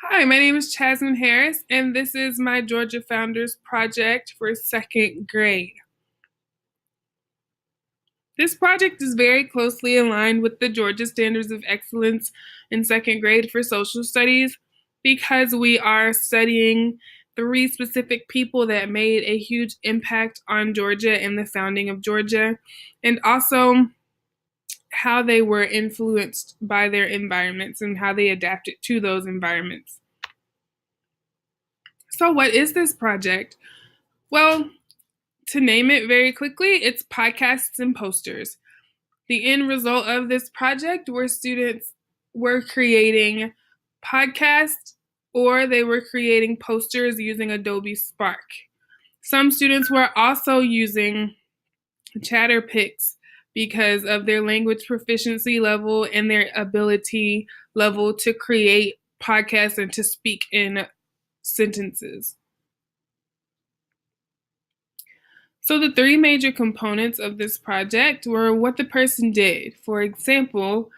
Hi, my name is Jasmine Harris, and this is my Georgia Founders project for second grade. This project is very closely aligned with the Georgia Standards of Excellence in second grade for social studies because we are studying three specific people that made a huge impact on Georgia and the founding of Georgia, and also how they were influenced by their environments and how they adapted to those environments. So, what is this project? Well, to name it very quickly, it's podcasts and posters. The end result of this project were students were creating podcasts or they were creating posters using Adobe Spark. Some students were also using ChatterPix because of their language proficiency level and their ability level to create podcasts and to speak in sentences. So the three major components of this project were what the person did. For example,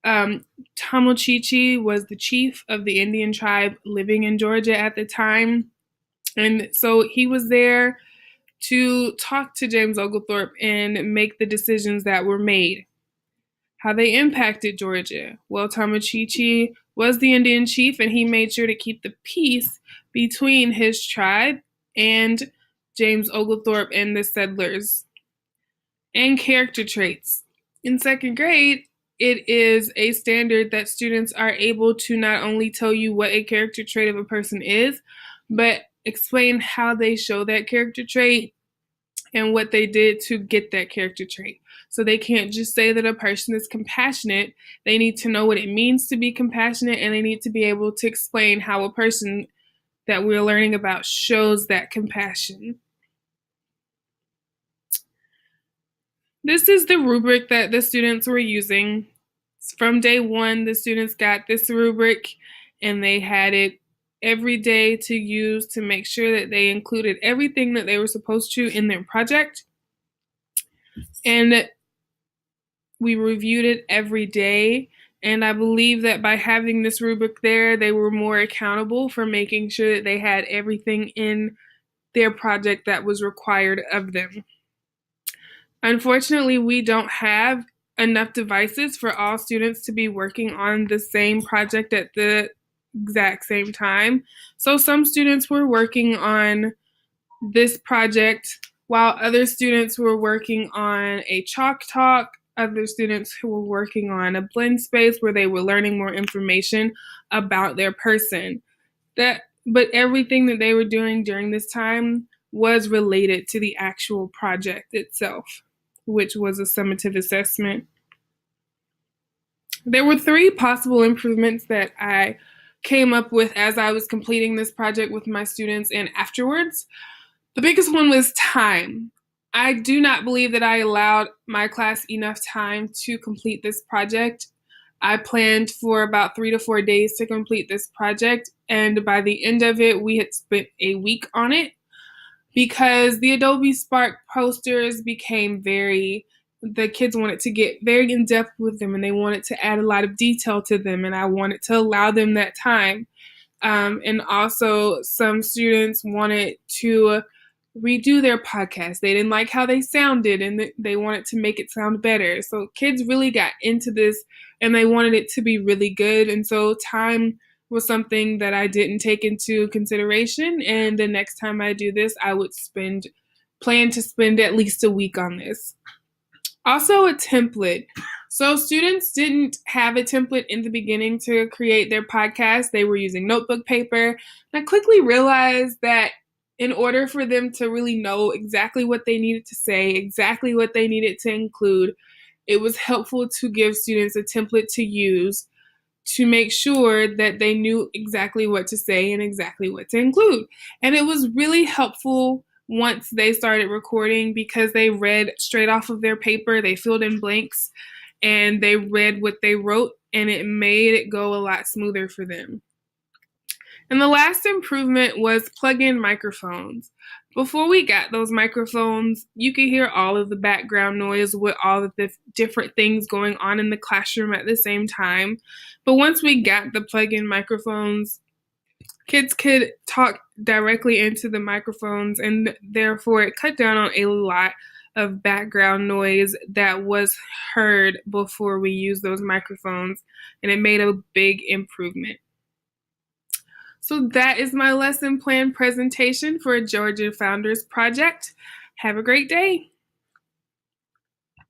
Tamochichi was the chief of the Indian tribe living in Georgia at the time. And so he was there to talk to James Oglethorpe and make the decisions that were made. How they impacted Georgia. Well, Tamochichi was the Indian chief and he made sure to keep the peace between his tribe and James Oglethorpe and the settlers. And character traits. In second grade, it is a standard that students are able to not only tell you what a character trait of a person is, but explain how they show that character trait and what they did to get that character trait. So they can't just say that a person is compassionate. They need to know what it means to be compassionate, and they need to be able to explain how a person that we're learning about shows that compassion. This is the rubric that the students were using. From day one, the students got this rubric and they had it every day to use to make sure that they included everything that they were supposed to in their project. And we reviewed it every day. And I believe that by having this rubric there, they were more accountable for making sure that they had everything in their project that was required of them. Unfortunately, we don't have enough devices for all students to be working on the same project at the exact same time. So some students were working on this project while other students were working on a chalk talk, other students who were working on a blend space where they were learning more information about their person. But everything that they were doing during this time was related to the actual project itself, which was a summative assessment. There were three possible improvements that I came up with as I was completing this project with my students and afterwards. The biggest one was time. I do not believe that I allowed my class enough time to complete this project. I planned for about 3 to 4 days to complete this project, and by the end of it, we had spent a week on it because the Adobe Spark posters became the kids wanted to get very in depth with them and they wanted to add a lot of detail to them, and I wanted to allow them that time. And also, some students wanted to redo their podcast. They didn't like how they sounded and they wanted to make it sound better. So kids really got into this and they wanted it to be really good. And so time was something that I didn't take into consideration. And the next time I do this, I would plan to spend at least a week on this. Also, a template. So students didn't have a template in the beginning to create their podcast. They were using notebook paper. And I quickly realized that in order for them to really know exactly what they needed to say, exactly what they needed to include, it was helpful to give students a template to use to make sure that they knew exactly what to say and exactly what to include. And it was really helpful once they started recording because they read straight off of their paper, they filled in blanks, and they read what they wrote, and it made it go a lot smoother for them. And the last improvement was plug-in microphones. Before we got those microphones, you could hear all of the background noise with all of the different things going on in the classroom at the same time. But once we got the plug-in microphones, Kids could talk directly into the microphones, and therefore it cut down on a lot of background noise that was heard before we used those microphones, and it made a big improvement. So that is my lesson plan presentation for Georgia Founders Project. Have a great day.